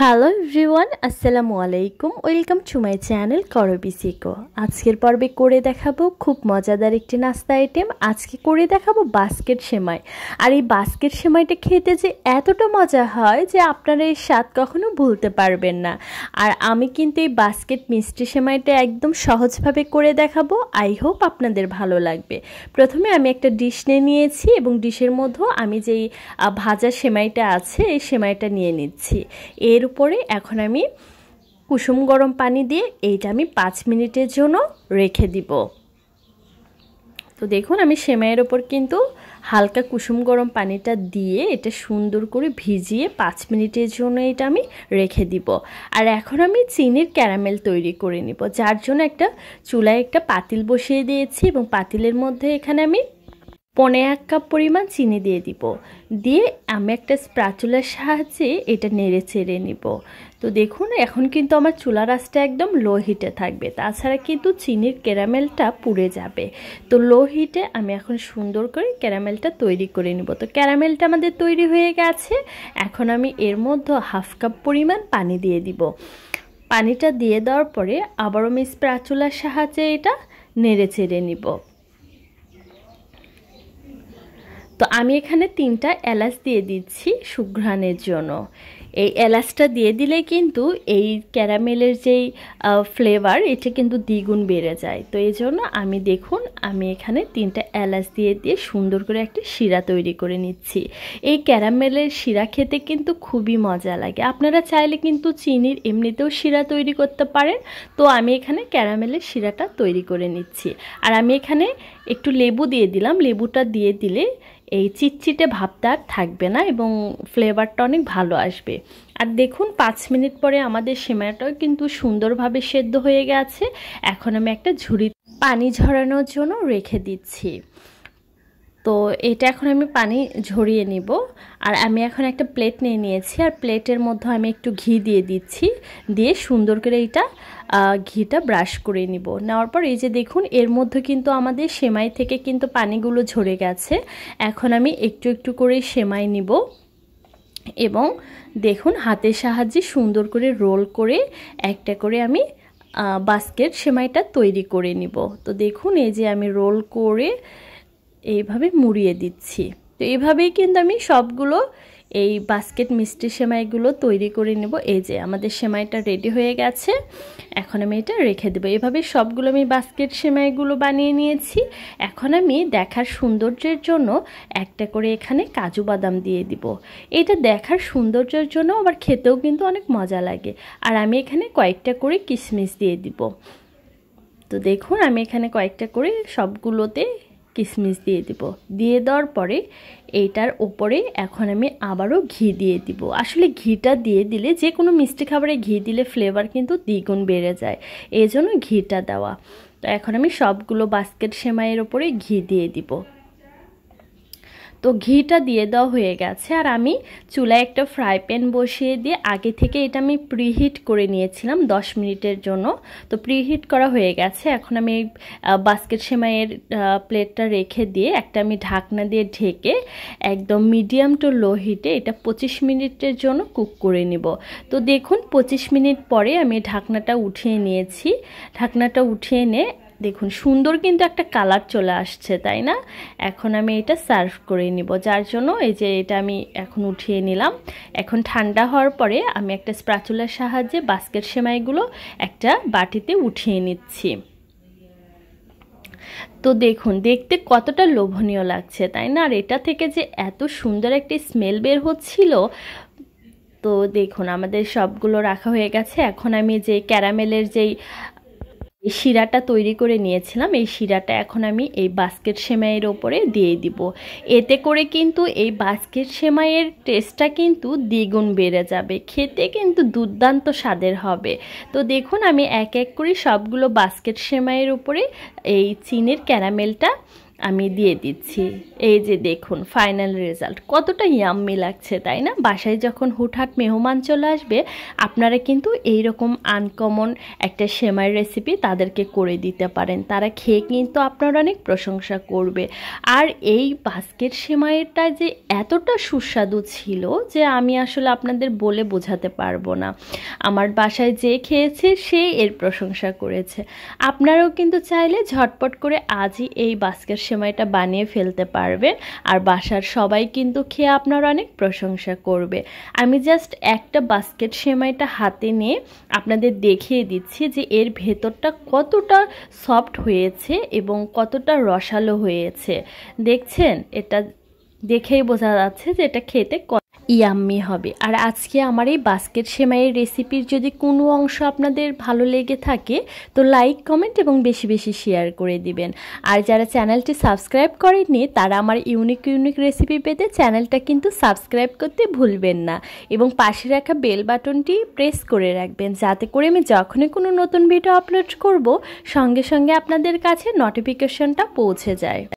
Hello everyone, আসসালামু আলাইকুম। Welcome to my channel করবি সিকো। আজকের পর্বে করে দেখাবো খুব মজাদার একটি নাস্তা আইটেম। আজকে করে দেখাবো বাস্কেট সেমাই। আর এই বাস্কেট সেমাইটা খেতে যে এতটা মজা হয় যে আপনারা এই স্বাদ কখনো ভুলতে পারবেন না। আর আমি কিন্তু এই বাস্কেট মিষ্টি সেমাইটা একদম সহজভাবে করে দেখাবো। আই হোপ আপনাদের ভালো লাগবে। প্রথমে আমি একটা ডিশ নিয়েছি এবং ডিশের মধ্যে আমি যেই ভাজা সেমাইটা আছে এই সেমাইটা নিয়ে নিচ্ছি। এর উপরে এখন আমি কুসুম গরম পানি দিয়ে এইটা আমি 5 মিনিটের জন্য রেখে দিব। তো দেখুন আমি সেমাইয়ের ওপর কিন্তু হালকা কুসুম গরম পানিটা দিয়ে এটা সুন্দর করে ভিজিয়ে 5 মিনিটের জন্য এটা আমি রেখে দিব। আর এখন আমি চিনির ক্যারামেল তৈরি করে নিব, যার জন্য একটা চুলায় একটা পাতিল বসিয়ে দিয়েছি এবং পাতিলের মধ্যে এখানে আমি 1.5 কাপ পরিমাণ চিনি দিয়ে দিব। দিয়ে আমি একটা স্প্যাচুলার সাহায্যে এটা নেড়ে চেড়ে নিব। তো দেখুন এখন কিন্তু আমার চুলার আঁচটা একদম লো হিটে থাকবে, তাছাড়া কিন্তু চিনির ক্যারামেলটা পুড়ে যাবে। তো লো হিটে আমি এখন সুন্দর করে ক্যারামেলটা তৈরি করে নিব। তো ক্যারামেলটা আমাদের তৈরি হয়ে গেছে। এখন আমি এর মধ্যে 1/2 কাপ পরিমাণ পানি দিয়ে দিব। পানিটা দিয়ে দেওয়ার পরে আবারও আমি স্প্যাচুলার সাহায্যে এটা নেড়ে চেড়ে নিব। তো আমি এখানে 3টা এলাচ দিয়ে দিচ্ছি সুঘ্রাণের জন্য। এই এলাচটা দিয়ে দিলে কিন্তু এই ক্যারামেলের যেই ফ্লেভার এটা কিন্তু দ্বিগুণ বেড়ে যায়। তো এই জন্য আমি দেখুন আমি এখানে 3টা এলাচ দিয়ে সুন্দর করে একটা শিরা তৈরি করে নিচ্ছি। এই ক্যারামেলের শিরা খেতে কিন্তু খুবই মজা লাগে। আপনারা চাইলে কিন্তু চিনির এমনিতেও শিরা তৈরি করতে পারেন। তো আমি এখানে ক্যারামেলের শিরাটা তৈরি করে নিচ্ছি। আর আমি এখানে একটু লেবু দিয়ে দিলাম। লেবুটা দিয়ে দিলে এই চিটচিটে ভাবটা আর থাকবে না এবং ফ্লেভারটা অনেক ভালো আসবে। আর দেখুন 5 মিনিট পরে আমাদের সেমাইটাও কিন্তু সুন্দরভাবে সেদ্ধ হয়ে গেছে। এখন আমি একটা ঝুড়ি পানি ঝরানোর জন্য রেখে দিচ্ছি। তো এটা এখন আমি পানি ঝরিয়ে নিব। আর আমি এখন একটা প্লেট নিয়ে নিয়েছি আর প্লেটের মধ্যে আমি একটু ঘি দিয়ে দিচ্ছি। দিয়ে সুন্দর করে এটা ঘিটা ব্রাশ করে নিব। নেওয়ার পর এই যে দেখুন এর মধ্যে কিন্তু আমাদের সেমাই থেকে কিন্তু পানিগুলো ঝরে গেছে। এখন আমি একটু একটু করে সেমাই নিব এবং দেখুন হাতের সাহায্যে সুন্দর করে রোল করে একটা করে আমি বাস্কেট সেমাইটা তৈরি করে নিব। তো দেখুন এই যে আমি রোল করে এইভাবে মুড়িয়ে দিচ্ছি। তো এইভাবেই কিন্তু আমি সবগুলো এই বাস্কেট মিষ্টি সেমাইগুলো তৈরি করে নেব। এই যে আমাদের সেমাইটা রেডি হয়ে গেছে। এখন আমি এটা রেখে দেবো। এভাবে সবগুলো আমি বাস্কেট সেমাইগুলো বানিয়ে নিয়েছি। এখন আমি দেখার সৌন্দর্যের জন্য একটা করে এখানে কাজু বাদাম দিয়ে দিব। এটা দেখার সৌন্দর্যের জন্য আবার খেতেও কিন্তু অনেক মজা লাগে। আর আমি এখানে কয়েকটা করে কিশমিশ দিয়ে দিব। তো দেখুন আমি এখানে কয়েকটা করে সবগুলোতে কিশমিশ দিয়ে দিব। দিয়ে দেওয়ার পরে এইটার উপরে এখন আমি আবারও ঘি দিয়ে দিব। আসলে ঘিটা দিয়ে দিলে যে কোনো মিষ্টি খাবারে ঘি দিলে ফ্লেভার কিন্তু দ্বিগুণ বেড়ে যায়, এই জন্য ঘিটা দেওয়া। তো এখন আমি সবগুলো বাস্কেট সেমাইয়ের উপরে ঘি দিয়ে দিব। তো ঘিটা দিয়ে দেওয়া হয়ে গেছে। আর আমি চুলায় একটা ফ্রাই প্যান বসিয়ে দিয়ে আগে থেকে এটা আমি প্রিহিট করে নিয়েছিলাম 10 মিনিটের জন্য। তো প্রিহিট করা হয়ে গেছে। এখন আমি বাস্কেট সেমাইয়ের প্লেটটা রেখে দিয়ে একটা আমি ঢাকনা দিয়ে ঢেকে একদম মিডিয়াম টু লো হিটে এটা 25 মিনিটের জন্য কুক করে নিব। তো দেখুন 25 মিনিট পরে আমি ঢাকনাটা উঠিয়ে নিয়েছি। ঢাকনাটা উঠিয়ে নিয়ে দেখুন সুন্দর কিন্তু একটা কালার চলে আসছে, তাই না? এখন আমি এটা সার্ভ করে নিব, যার জন্য এই যে এটা আমি এখন উঠিয়ে নিলাম। এখন ঠান্ডা হওয়ার পরে আমি একটা স্প্যাচুলার সাহায্যে বাস্কেট সেমাইগুলো একটা বাটিতে উঠিয়ে নিচ্ছি। তো দেখুন দেখতে কতটা লোভনীয় লাগছে, তাই না? আর এটা থেকে যে এত সুন্দর একটা স্মেল বের হচ্ছিল। তো দেখুন আমাদের সবগুলো রাখা হয়ে গেছে। এখন আমি যে ক্যারামেলের যেই শিরাটা তৈরি করে নিয়েছিলাম এই শিরাটা এখন আমি এই বাস্কেট সেমাইয়ের ওপরে দিয়ে দিব। এতে করে কিন্তু এই বাস্কেট সেমাইয়ের টেস্টটা কিন্তু দ্বিগুণ বেড়ে যাবে, খেতে কিন্তু দুর্দান্ত স্বাদের হবে। তো দেখুন আমি এক এক করে সবগুলো বাস্কেট সেমাইয়ের উপরে এই চিনির ক্যারামেলটা আমি দিয়ে দিচ্ছি। এই যে দেখুন ফাইনাল রেজাল্ট কতটা ইয়াম্মি লাগছে, তাই না? বাসায় যখন হুটহাট মেহমান চলে আসবে, আপনারা কিন্তু এই রকম আনকমন একটা সেমাইয়ের রেসিপি তাদেরকে করে দিতে পারেন। তারা খেয়ে কিন্তু আপনার অনেক প্রশংসা করবে। আর এই বাস্কেট সেমাইটা যে এতটা সুস্বাদু ছিল যে আমি আসলে আপনাদের বলে বোঝাতে পারবো না। আমার বাসায় যে খেয়েছে সে এর প্রশংসা করেছে। আপনারাও কিন্তু চাইলে ঝটপট করে আজই এই বাস্কেট সেমাইটা বানিয়ে ফেলতে পারবেন, আর বাসার সবাই কিন্তু খেয়ে আপনার অনেক প্রশংসা করবে। আমি জাস্ট একটা বাস্কেট সেমাইটা হাতে নিয়ে আপনাদের দেখিয়ে দিচ্ছি যে এর ভেতরটা কতটা সফট হয়েছে এবং কতটা রসালো হয়েছে। দেখছেন, এটা দেখেই বোঝা যাচ্ছে যে এটা খেতে ইয়াম্মি হবে। আর আজকে আমার এই বাস্কেট সেমাইয়ের রেসিপির যদি কোনো অংশ আপনাদের ভালো লেগে থাকে তো লাইক, কমেন্ট এবং বেশি বেশি শেয়ার করে দিবেন। আর যারা চ্যানেলটি সাবস্ক্রাইব করেননি তারা আমার ইউনিক ইউনিক রেসিপি পেতে চ্যানেলটা কিন্তু সাবস্ক্রাইব করতে ভুলবেন না, এবং পাশে রাখা বেল বাটনটি প্রেস করে রাখবেন যাতে করে আমি যখনই কোনো নতুন ভিডিও আপলোড করব সঙ্গে সঙ্গে আপনাদের কাছে নোটিফিকেশনটা পৌঁছে যায়।